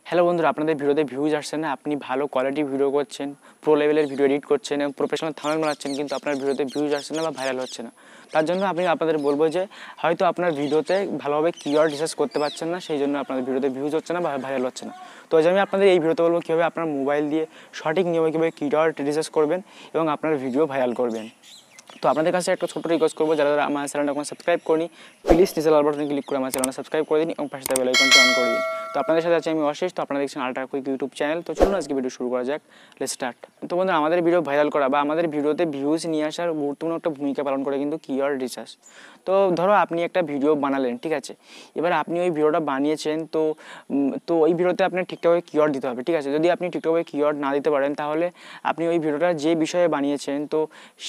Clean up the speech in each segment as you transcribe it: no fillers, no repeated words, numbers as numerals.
Hello বন্ধুরা, আপনাদের ভিডিওতে ভিউজ আসছে না, আপনি ভালো কোয়ালিটি ভিডিও করছেন, প্রো লেভেলের ভিডিও এডিট করছেন এবং প্রফেশনাল থাম্বনেল বানাচ্ছেন, কিন্তু আপনার ভিডিওতে ভিউজ আসছে না বা ভাইরাল হচ্ছে না। তার জন্য আপনাদের বলবো যে হয়তো আপনার ভিডিওতে ভালোভাবে কিওয়ার্ড রিসার্চ করতে পারছেন না, সেই জন্য আপনাদের ভিডিওতে ভিউজ হচ্ছে না বা ভাইরাল হচ্ছে না। তো আজ আমি আপনাদের এই ভিডিওতে বলবো কীভাবে আপনার মোবাইল দিয়ে সঠিক নিয়মে কীভাবে কিওয়ার্ড রিসার্চ করবেন এবং আপনার ভিডিও ভাইরাল করবেন। তো আপনাদের কাছে একটা ছোট্ট রিকোয়েস্ট করবো, যারা আমার চ্যানেলটা এখন সাবস্ক্রাইব করিনি, প্লিজ নিচে লাল বাটনে ক্লিক করে আমার চ্যানেলটা সাবস্ক্রাইব করে দিন এবং পাশে থাকা বেল আইকনটা অন করে দিন। তো আপনাদের সাথে আছে আমি অশেষ। তো আপনারা দেখছেন ultraquick ইউটিউব চ্যানেল। তো চলুন আজকে ভিডিও শুরু করা যাক। Let's start. তো বন্ধুরা, আমাদের ভিডিও ভাইরাল করা বা আমাদের ভিডিওতে ভিউজ নিয়ে আসার গুরুত্বপূর্ণ একটা ভূমিকা পালন করে কিন্তু কিওয়ার্ড রিসার্চ। তো ধরো আপনি একটা ভিডিও বানালেন, ঠিক আছে, এবার আপনি ওই ভিডিওটা বানিয়েছেন, তো ওই ভিডিওতে আপনার ঠিকঠাকভাবে কিওয়ার্ড দিতে হবে, ঠিক আছে। যদি আপনি ঠিকঠাকভাবে কিওয়ার্ড না দিতে পারেন, তাহলে আপনি ওই ভিডিওটা যে বিষয়ে বানিয়েছেন, তো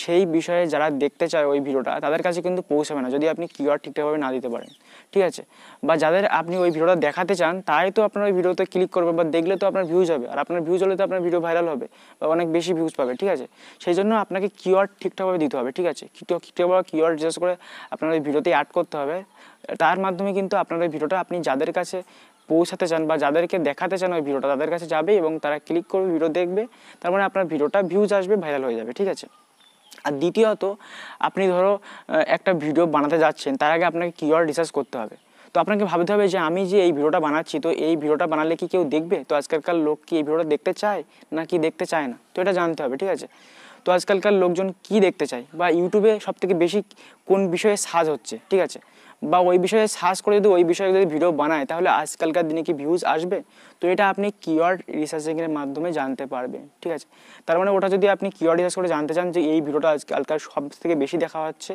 সেই বিষয়ে যারা দেখতে চায় ওই ভিডিওটা, তাদের কাছে কিন্তু পৌঁছাবে না যদি আপনি কিওয়ার্ড ঠিকঠাকভাবে না দিতে পারেন, ঠিক আছে। বা যাদের আপনি ওই ভিডিওটা দেখাতে চান, তাই তো আপনার ওই ভিডিওতে ক্লিক করবে বা দেখলে তো আপনার ভিউজ হবে, আর আপনার ভিউজ হলে তো আপনার ভিডিও ভাইরাল হবে বা অনেক বেশি ভিউজ পাবে, ঠিক আছে। সেই জন্য আপনাকে কিওয়ার্ড ঠিকঠাকভাবে দিতে হবে, ঠিক আছে। ঠিকঠাকভাবে কিওয়ার্ড রিসার্চ করে আপনার ওই ভিডিওতে অ্যাড করতে হবে। তার মাধ্যমে কিন্তু আপনার ওই ভিডিওটা আপনি যাদের কাছে পৌঁছাতে চান বা যাদেরকে দেখাতে চান ওই ভিডিওটা, তাদের কাছে যাবে এবং তারা ক্লিক করবে, ভিডিও দেখবে, তার মানে আপনার ভিডিওটা ভিউজ আসবে, ভাইরাল হয়ে যাবে, ঠিক আছে। আর দ্বিতীয়ত, আপনি ধরো একটা ভিডিও বানাতে যাচ্ছেন, তার আগে আপনাকে কিওয়ার্ড রিসার্চ করতে হবে। তো আপনাকে ভাবতে হবে যে আমি যে এই ভিডিওটা বানাচ্ছি, তো এই ভিডিওটা বানালে কি কেউ দেখবে? তো আজকালকার লোক কি এই ভিডিওটা দেখতে চায় না কি দেখতে চায় না, তো এটা জানতে হবে, ঠিক আছে। তো আজকালকার লোকজন কি দেখতে চায় বা ইউটিউবে সবথেকে বেশি কোন বিষয়ে সার্চ হচ্ছে, ঠিক আছে, বা ওই বিষয়ে সার্চ করে যদি ওই বিষয়ে যদি ভিডিও বানায়, তাহলে আজকালকার দিনে কি ভিউজ আসবে? তো এটা আপনি কিওয়ার্ড রিসার্চিংয়ের মাধ্যমে জানতে পারবেন, ঠিক আছে। তার মানে ওটা যদি আপনি কিওয়ার্ড রিসার্চ করে জানতে চান যে এই ভিডিওটা আজকালকার সব থেকে বেশি দেখা হচ্ছে,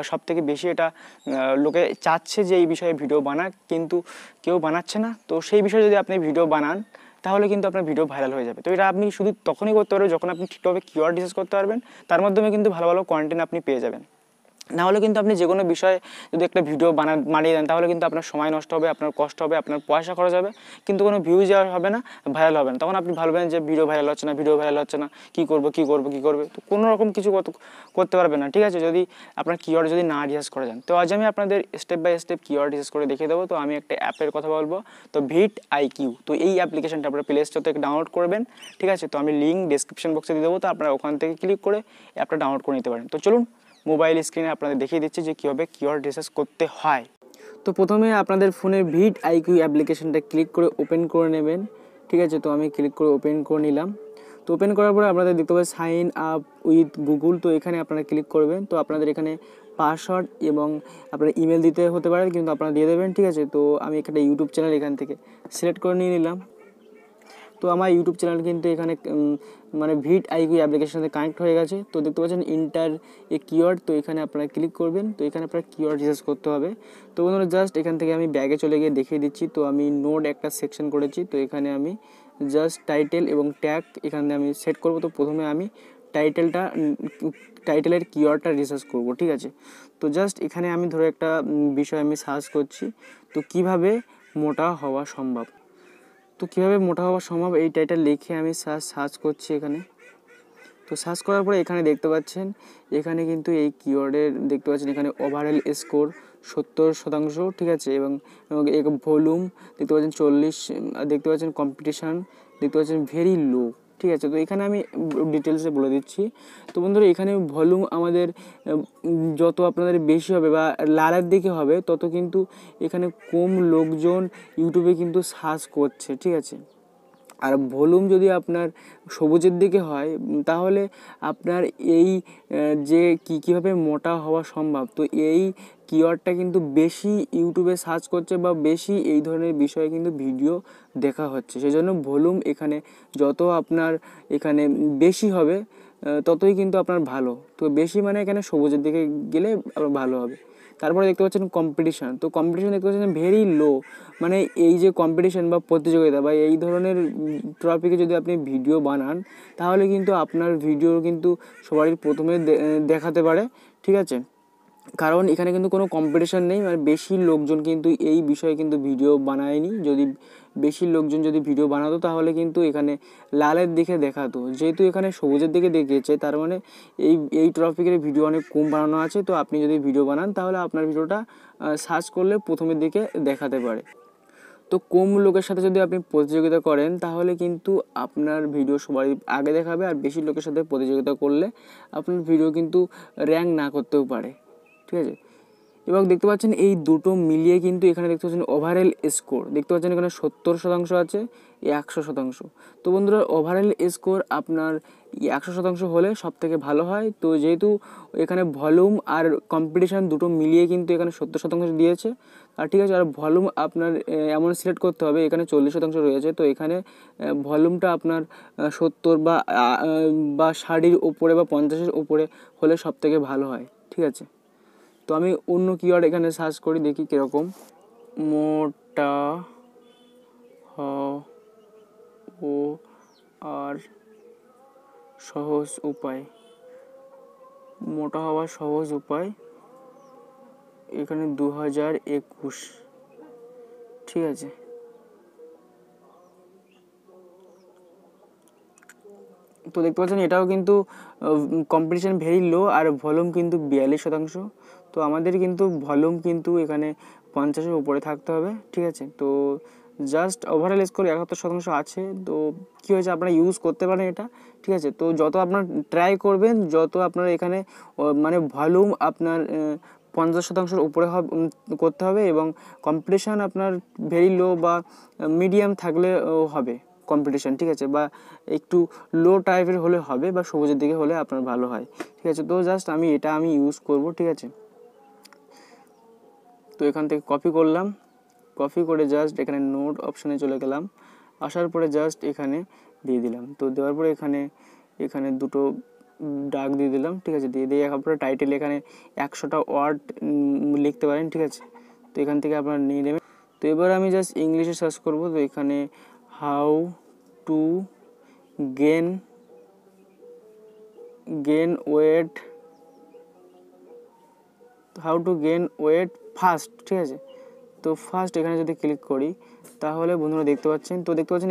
সব থেকে বেশি এটা লোকে চাচ্ছে যে এই বিষয়ে ভিডিও বানাক, কিন্তু কেউ বানাচ্ছে না, তো সেই বিষয়ে যদি আপনি ভিডিও বানান, তাহলে কিন্তু আপনার ভিডিও ভাইরাল হয়ে যাবে। তো এটা আপনি শুধু তখনই করতে পারবেন যখন আপনি ঠিকভাবে কিওয়ার্ড রিসার্চ করতে পারবেন, তার মাধ্যমে কিন্তু ভালো ভালো কন্টেন্ট আপনি পেয়ে যাবেন। না হলে কিন্তু আপনি যে কোনো বিষয়ে যদি একটা ভিডিও বানিয়ে দেন, তাহলে কিন্তু আপনার সময় নষ্ট হবে, আপনার কষ্ট হবে, আপনার পয়সা খরচ হবে, কিন্তু কোনো ভিউজ যাওয়া হবে না, ভাইরাল হবে না। তখন আপনি ভাববেন যে ভিডিও ভাইরাল হচ্ছে না, কী করবো, তো কোনো রকম কিছু করতে পারবেন না, ঠিক আছে, যদি আপনার কিওয়ার্ড যদি না রিসার্চ করে যান। তো আজ আমি আপনাদের step by step keyword research করে দেখিয়ে দেবো। তো আমি একটা অ্যাপের কথা বলবো, তো vidIQ। তো এই অ্যাপ্লিকেশনটা আপনারা প্লে স্টোর থেকে ডাউনলোড করবেন, ঠিক আছে। তো আমি লিঙ্ক ডেসক্রিপশন বক্সে দিয়ে দেবো, তো আপনারা ওখান থেকে ক্লিক করে অ্যাপটা ডাউনলোড করে নিতে পারেন। তো চলুন মোবাইল স্ক্রিনে আপনাদের দেখিয়ে দিচ্ছি যে কীভাবে কিওয়ার্ড রিসার্চ করতে হয়। তো প্রথমে আপনাদের ফোনে vidIQ অ্যাপ্লিকেশনটা ক্লিক করে ওপেন করে নেবেন, ঠিক আছে। তো আমি ক্লিক করে ওপেন করে নিলাম। তো ওপেন করার পরে আপনাদের দেখতে পাবেন সাইন আপ উইথ গুগল। তো এখানে আপনারা ক্লিক করবেন। তো আপনাদের এখানে পাসওয়ার্ড এবং আপনার ইমেল দিতে হতে পারে, কিন্তু আপনারা দিয়ে দেবেন, ঠিক আছে। তো আমি একটা ইউটিউব চ্যানেল এখান থেকে সিলেক্ট করে নিয়ে নিলাম। তো আমার ইউটিউব চ্যানেল কিন্তু এখানে মানে vidIQ অ্যাপ্লিকেশনের সাথে কানেক্ট হয়ে গেছে। তো দেখতে পাচ্ছেন ইন্টার এ কিওয়ার্ড। তো এখানে আপনারা ক্লিক করবেন। তো এখানে আপনারা কিওয়ার্ড রিসার্চ করতে হবে। তো বন্ধুরা, জাস্ট এখান থেকে আমি ব্যাগে চলে গিয়ে দেখিয়ে দিচ্ছি। তো আমি নোট একটা সেকশন করেছি। তো এখানে আমি জাস্ট টাইটেল এবং ট্যাগ এখানে আমি সেট করব। তো প্রথমে আমি টাইটেলের কিওয়ার্ডটা রিসার্চ করব, ঠিক আছে। তো জাস্ট এখানে আমি ধরো একটা বিষয় আমি সার্চ করছি, তো কিভাবে মোটা হওয়া সম্ভব। তো কীভাবে মোটা হওয়া সম্ভব এই টাইটেল লিখে আমি সার্চ করছি এখানে। তো সার্চ করার পরে এখানে দেখতে পাচ্ছেন, এখানে কিন্তু এই কিওয়ার্ডের দেখতে পাচ্ছেন এখানে ওভারঅল স্কোর 70%, ঠিক আছে, এবং ভলিউম দেখতে পাচ্ছেন 40, দেখতে পাচ্ছেন কম্পিটিশান দেখতে পাচ্ছেন ভেরি লো, ঠিক আছে। তো এখানে আমি ডিটেলসে বলে দিচ্ছি। তো বন্ধুরা, এখানে ভলিউম আমাদের যত আপনাদের বেশি হবে বা লালের দিকে হবে, তত কিন্তু এখানে কম লোকজন ইউটিউবে কিন্তু সার্চ করছে, ঠিক আছে। আর ভলিউম যদি আপনার সবুজের দিকে হয়, তাহলে আপনার এই যে কীভাবে মোটা হওয়া সম্ভব, তো এই কিওয়ার্ডটা কিন্তু বেশি ইউটিউবে সার্চ করছে বা বেশি এই ধরনের বিষয়ে কিন্তু ভিডিও দেখা হচ্ছে। সেই জন্য ভলিউম এখানে যত আপনার এখানে বেশি হবে, ততই কিন্তু আপনার ভালো। তো বেশি মানে এখানে সবুজের দিকে গেলে ভালো হবে। তারপরে দেখতে পাচ্ছেন কম্পিটিশান। তো কম্পিটিশান দেখতে পাচ্ছেন ভেরি লো, মানে এই যে কম্পিটিশান বা প্রতিযোগিতা বা এই ধরনের টপিকে যদি আপনি ভিডিও বানান, তাহলে কিন্তু আপনার ভিডিও কিন্তু সবারই প্রথমে দেখাতে পারে, ঠিক আছে। কারণ এখানে কিন্তু কোনো কম্পিটিশান নেই, মানে বেশি লোকজন কিন্তু এই বিষয়ে কিন্তু ভিডিও বানায়নি। যদি বেশি লোকজন যদি ভিডিও বানাতো, তাহলে কিন্তু এখানে লালের দিকে দেখাতো। যেহেতু এখানে সবুজের দিকে দেখিয়েছে, তার মানে এই টপিকের ভিডিও অনেক কম বানানো আছে। তো আপনি যদি ভিডিও বানান, তাহলে আপনার ভিডিওটা সার্চ করলে প্রথমের দিকে দেখাতে পারে। তো কম লোকের সাথে যদি আপনি প্রতিযোগিতা করেন তাহলে কিন্তু আপনার ভিডিও সবাই আগে দেখাবে, আর বেশি লোকের সাথে প্রতিযোগিতা করলে আপনার ভিডিও কিন্তু র্যাঙ্ক না করতেও পারে, ঠিক আছে। এবং দেখতে পাচ্ছেন এই দুটো মিলিয়ে কিন্তু এখানে দেখতে পাচ্ছেন ওভারঅল স্কোর দেখতে পাচ্ছেন এখানে 70% আছে, 100%। তো বন্ধুরা ওভারঅল স্কোর আপনার 100% হলে সব থেকে ভালো হয়। তো যেহেতু এখানে ভলিউম আর কম্পিটিশান দুটো মিলিয়ে কিন্তু এখানে 70% দিয়েছে, আর ঠিক আছে। আর ভলিউম আপনার এমন সিলেক্ট করতে হবে, এখানে 40% রয়েছে, তো এখানে ভলিউমটা আপনার 70 বা 60-এর উপরে বা 50-এর উপরে হলে সব থেকে ভালো হয়, ঠিক আছে। তো আমি অন্য কিওয়ার্ড এখানে সার্চ করি, দেখি কীরকম। মোটা ও আর সহজ উপায়, মোটা হওয়ার সহজ উপায় এখানে 2021, ঠিক আছে। তো দেখতে পাচ্ছেন এটাও কিন্তু কম্পিটিশান ভেরি লো, আর ভলিউম কিন্তু 42%। তো আমাদের কিন্তু ভলিউম কিন্তু এখানে 50-এর উপরে থাকতে হবে, ঠিক আছে। তো জাস্ট ওভারঅল স্কোর 71% আছে। তো কী হয়েছে, আপনারা ইউজ করতে পারেন এটা, ঠিক আছে। তো যত আপনার ট্রাই করবেন, যত আপনার এখানে মানে ভলিউম আপনার 50%-এর উপরে করতে হবে, এবং কম্পিটিশান আপনার ভেরি লো বা মিডিয়াম থাকলে হবে কম্পিটিশান, ঠিক আছে, বা একটু লো টাইপের হলে হবে, বা সবুজের দিকে হলে আপনার ভালো হয়, ঠিক আছে। তো জাস্ট আমি ইউজ করব, ঠিক আছে। তো এখান থেকে কপি করলাম, কপি করে জাস্ট এখানে নোট অপশানে চলে গেলাম, আসার পরে জাস্ট এখানে দিয়ে দিলাম। তো দেওয়ার পরে এখানে দুটো ডাক দিয়ে দিলাম, ঠিক আছে। দিয়ে পরে টাইটেল এখানে 100টা ওয়ার্ড লিখতে পারেন, ঠিক আছে। তো এখান থেকে আপনারা নিয়ে নেবেন। তো এবার আমি জাস্ট ইংলিশে সার্চ করব। তো এখানে how to gain weight, fast, ঠিক আছে। তো ফার্স্ট এখানে যদি ক্লিক করি তাহলে বন্ধুরা দেখতে পাচ্ছেন,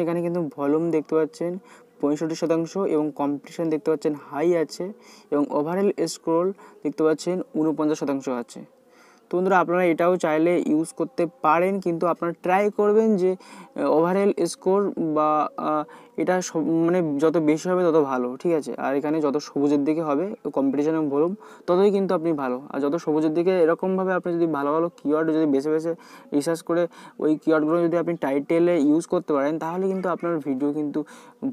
এখানে কিন্তু ভলিউম দেখতে পাচ্ছেন 65% এবং কম্পিটিশান দেখতে পাচ্ছেন হাই আছে, এবং ওভারঅল স্ক্রোল দেখতে পাচ্ছেন 49% আছে। তো বন্ধুরা আপনারা এটাও চাইলে ইউজ করতে পারেন, কিন্তু আপনারা ট্রাই করবেন যে ওভারঅল স্কোর বা এটা মানে যত বেশি হবে তত ভালো, ঠিক আছে। আর এখানে যত সবুজের দিকে হবে কম্পিটিশান এবং ভলিউম ততই কিন্তু আপনি ভালো। আর যত সবুজের দিকে এরকমভাবে আপনি যদি ভালো ভালো কিওয়ার্ড যদি বেছে রিসার্চ করে ওই কিওয়ার্ডগুলো যদি আপনি টাইটেলে ইউজ করতে পারেন, তাহলে কিন্তু আপনার ভিডিও কিন্তু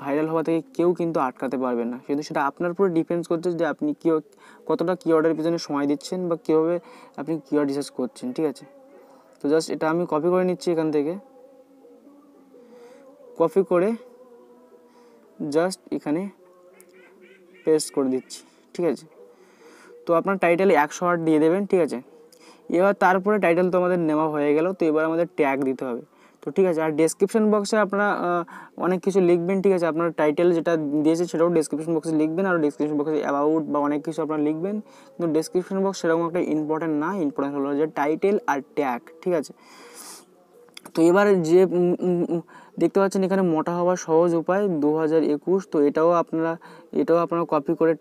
ভাইরাল হওয়া থেকে কেউ কিন্তু আটকাতে পারবে না। কিন্তু সেটা আপনার উপরে ডিপেন্ডস করছে যে আপনি কতটা কিওয়ার্ডের পিছনে সময় দিচ্ছেন, বা কীভাবে আপনি কিওয়ার্ড রিসার্চ করছেন, ঠিক আছে। তো জাস্ট এটা আমি কপি করে নিচ্ছি, এখান থেকে কপি করে জাস্ট এখানে পেস্ট করে দিচ্ছি, ঠিক আছে। তো আপনার টাইটেলে 100 ওয়ার্ড দিয়ে দেবেন, ঠিক আছে। এবার তারপরে টাইটেল তো আমাদের নেওয়া হয়ে গেল, তো এবার আমাদের ট্যাগ দিতে হবে, তো ঠিক আছে। আর ডেসক্রিপশন বক্সে আপনারা অনেক কিছু লিখবেন, ঠিক আছে। আপনার টাইটেল যেটা দিয়েছে সেটাও ডেসক্রিপশন বক্সে লিখবেন, আর ডেসক্রিপশন বক্সে অ্যাবাউট বা অনেক কিছু আপনারা লিখবেন, কিন্তু ডেসক্রিপশন বক্স সেরকম একটা ইম্পর্টেন্ট না। ইম্পর্টেন্ট হলো যে টাইটেল আর ট্যাগ, ঠিক আছে। তো এবার যে দেখতে পাচ্ছেন এখানে মোটা হওয়ার সহজ উপায় 2021, তো এটাও আপনারা কপি করে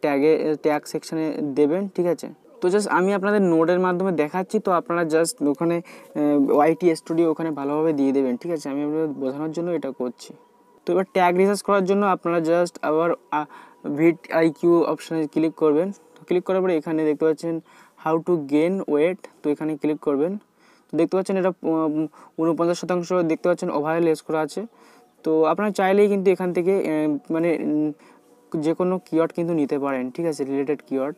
ট্যাগ সেকশানে দেবেন, ঠিক আছে। তো জাস্ট আমি আপনাদের নোটের মাধ্যমে দেখাচ্ছি, তো আপনারা জাস্ট ওখানে ওয়াইটি স্টুডিও ওখানে ভালোভাবে দিয়ে দেবেন, ঠিক আছে। আমি আপনাদের বোঝানোর জন্য এটা করছি। তো এবার ট্যাগ রিসার্চ করার জন্য আপনারা জাস্ট আবার vidIQ অপশানে ক্লিক করবেন। তো ক্লিক করার পরে এখানে দেখতে পাচ্ছেন হাউ টু গেন ওয়েট, তো এখানে ক্লিক করবেন। তো দেখতে পাচ্ছেন এটা 49% দেখতে পাচ্ছেন ওভারঅল স্কোর আছে। তো আপনারা চাইলেই কিন্তু এখান থেকে মানে যে কোনো কিওয়ার্ড কিন্তু নিতে পারেন, ঠিক আছে, রিলেটেড কিওয়ার্ড।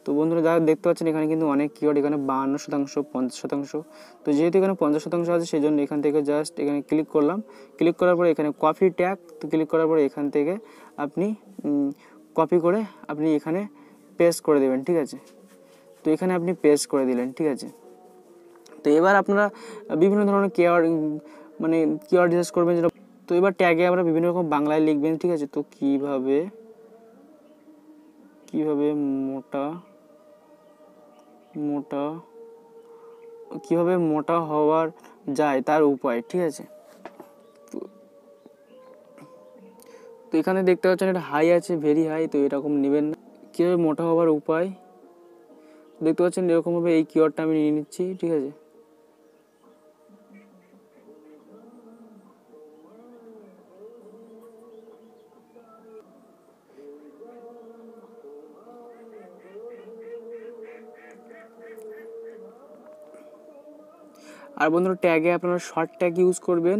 তো বন্ধুরা যারা দেখতে পাচ্ছেন এখানে কিন্তু অনেক কিওয়ার্ড, এখানে 52%, 50%। তো যেহেতু এখানে 50% আছে সেই জন্য এখান থেকে জাস্ট এখানে ক্লিক করলাম। ক্লিক করার পরে এখানে কপি ট্যাগ, তো ক্লিক করার পরে এখান থেকে আপনি কপি করে আপনি এখানে পেস্ট করে দেবেন, ঠিক আছে। তো এখানে আপনি পেস্ট করে দিলেন, ঠিক আছে। তো এবার আপনারা বিভিন্ন ধরনের কিওয়ার্ড রিসার্চ করবেন যেটা। তো এবার ট্যাগে আমরা বিভিন্ন রকম বাংলায় লিখবেন, ঠিক আছে। তো কিভাবে মোটা হওয়ার যায় তার উপায়, ঠিক আছে। তো এখানে দেখতে পাচ্ছেন এটা হাই আছে, ভেরি হাই, তো এরকম নেবেন না। কীভাবে মোটা হওয়ার উপায় দেখতে পাচ্ছেন এরকমভাবে এই কিওয়ার্ডটা আমি নিয়ে নিচ্ছি, ঠিক আছে। আর বন্ধুরা ট্যাগে আপনারা শর্ট ট্যাগ ইউজ করবেন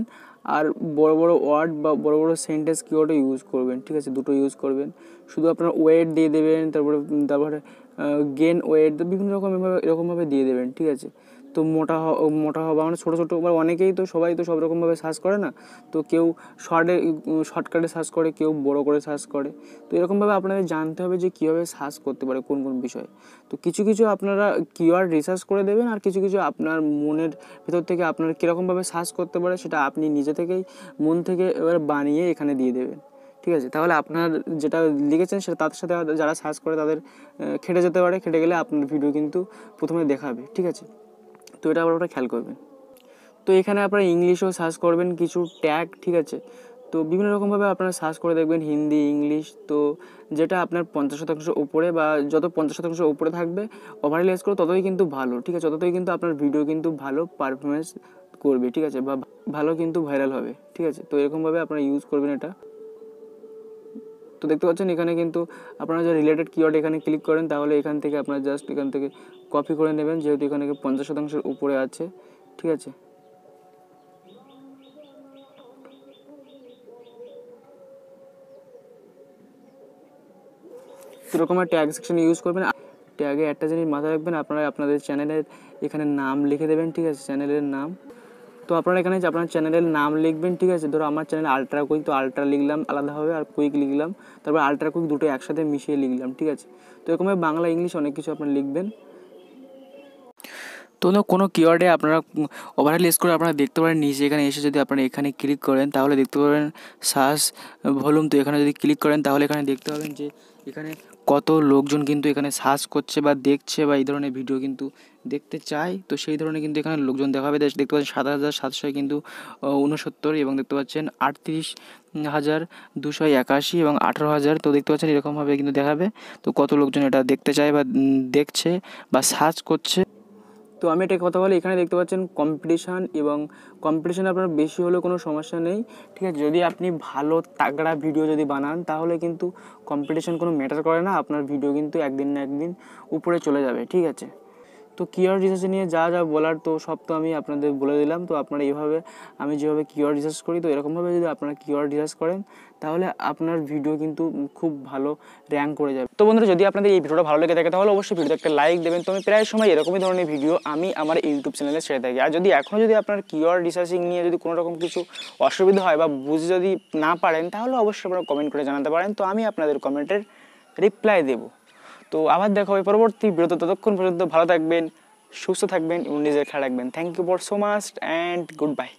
আর বড় বড় ওয়ার্ড বা বড় বড় সেন্টেন্স কিওয়ার্ডও ইউজ করবেন, ঠিক আছে, দুটো ইউজ করবেন। শুধু আপনারা ওয়েট দিয়ে দেবেন, তারপরে গেন ওয়েট বিভিন্ন এরকমভাবে দিয়ে দেবেন, ঠিক আছে। তো মোটা হওয়া মানে ছোটো ছোটো অনেকেই তো সবাই তো সব রকমভাবে সার্চ করে না, তো কেউ শর্টকাটে সার্চ করে, কেউ বড় করে সার্চ করে। তো এরকমভাবে আপনাদের জানতে হবে যে কীভাবে সার্চ করতে পারে কোন কোন বিষয়ে। তো কিছু কিছু আপনারা কিওয়ার্ড রিসার্চ করে দেবেন, আর কিছু কিছু আপনার মনের ভেতর থেকে আপনারা কীরকমভাবে সার্চ করতে পারে সেটা আপনি নিজে থেকেই মন থেকে এবার বানিয়ে এখানে দিয়ে দেবেন, ঠিক আছে। তাহলে আপনার যেটা লিখেছেন সেটা তাদের সাথে যারা সার্চ করে তাদের খেটে যেতে পারে, খেটে গেলে আপনার ভিডিও কিন্তু প্রথমে দেখাবে, ঠিক আছে। তো এটা আপনারা খেয়াল করবেন। তো এখানে আপনারা ইংলিশেও সার্চ করবেন কিছু ট্যাগ, ঠিক আছে। তো বিভিন্ন রকমভাবে আপনারা সার্চ করে দেখবেন, হিন্দি, ইংলিশ। তো যেটা আপনার 50% উপরে বা যত 50% উপরে থাকবে ওভারঅল স্কোর ততই কিন্তু ভালো, ঠিক আছে, ততই কিন্তু আপনার ভিডিও কিন্তু ভালো পারফরমেন্স করবে, ঠিক আছে, বা ভালো কিন্তু ভাইরাল হবে, ঠিক আছে। তো এরকমভাবে আপনারা ইউজ করবেন এটা। তো দেখতে পাচ্ছেন এখানে কিন্তু আপনারা যে রিলেটেড কিওয়ার্ড এখানে ক্লিক করেন তাহলে এখান থেকে আপনারা জাস্ট এখান থেকে কপি করে নেবেন, যেহেতু এখানে 50% উপরে আছে, ঠিক আছে। এরকম ট্যাগ সেকশন ইউজ করবেন। ট্যাগে একটা জিনিস মাথায় রাখবেন, আপনারা আপনাদের চ্যানেলের এখানে নাম লিখে দেবেন, ঠিক আছে, চ্যানেলের নাম। তো আপনারা এখানে আপনার চ্যানেলের নাম লিখবেন, ঠিক আছে। ধরো আমার চ্যানেল আলট্রা কুইক, তো আলট্রা লিখলাম আলাদাভাবে, আর কুইক লিখলাম, তারপর আলট্রা কুইক দুটো একসাথে মিশিয়ে লিখলাম, ঠিক আছে। তো এরকমভাবে বাংলা ইংলিশ অনেক কিছু আপনারা লিখবেন। তো কোনো কিওয়ার্ডে আপনারা ওভারঅল করে আপনারা দেখতে পারেন নিচে এখানে এসে যদি আপনারা এখানে ক্লিক করেন তাহলে দেখতে পাবেন সার্চ ভলিউম। তো এখানে যদি ক্লিক করেন তাহলে এখানে দেখতে পাবেন যে এখানে কত লোকজন কিন্তু এখানে সার্চ করছে বা দেখছে বা এই ধরনের ভিডিও কিন্তু দেখতে চায়। তো সেই ধরনের কিন্তু এখানে লোকজন দেখাবে। দেখতে পাচ্ছেন 7,700 কিন্তু 69 এবং দেখতে পাচ্ছেন 38,281 এবং 18,000। তো দেখতে পাচ্ছেন এরকমভাবে কিন্তু দেখাবে তো কত লোকজন এটা দেখতে চায় বা দেখছে বা সার্চ করছে। তো আমি একটা কথা বলি, এখানে দেখতে পাচ্ছেন কম্পিটিশান, এবং কম্পিটিশান আপনার বেশি হলেও কোনো সমস্যা নেই, ঠিক আছে। যদি আপনি ভালো তাগড়া ভিডিও যদি বানান তাহলে কিন্তু কম্পিটিশান কোনো ম্যাটার করে না, আপনার ভিডিও কিন্তু একদিন না একদিন উপরে চলে যাবে, ঠিক আছে। তো কিওয়ার্ড রিসার্চ নিয়ে যা যা বলার তো সব তো আমি আপনাদের বলে দিলাম। তো আপনারা এইভাবে আমি যেভাবে কিওয়ার্ড রিসার্চ করি, তো এরকমভাবে যদি আপনারা কিওয়ার্ড রিসার্চ করেন তাহলে আপনার ভিডিও কিন্তু খুব ভালো র্যাঙ্ক করে যাবে। তো বন্ধুরা যদি আপনাদের এই ভিডিওটা ভালো লেগে থাকে তাহলে অবশ্যই ভিডিওতে একটা লাইক দেবেন। তো আমি প্রায় সময় এরকমই ধরনের ভিডিও আমি আমার ইউটিউব চ্যানেলে ছেড়ে থাকি। আর যদি এখনও যদি আপনার কিওয়ার্ড রিসার্চিং নিয়ে যদি কোনো রকম কিছু অসুবিধা হয় বা বুঝে যদি না পারেন তাহলে অবশ্যই আপনারা কমেন্ট করে জানাতে পারেন, তো আমি আপনাদের কমেন্টের রিপ্লাই দেবো। তো আবার দেখা হবে পরবর্তী ভিডিওতে, ততক্ষণ পর্যন্ত ভালো থাকবেন, সুস্থ থাকবেন এবং নিজের খেয়াল রাখবেন। Thank you for so much and good bye.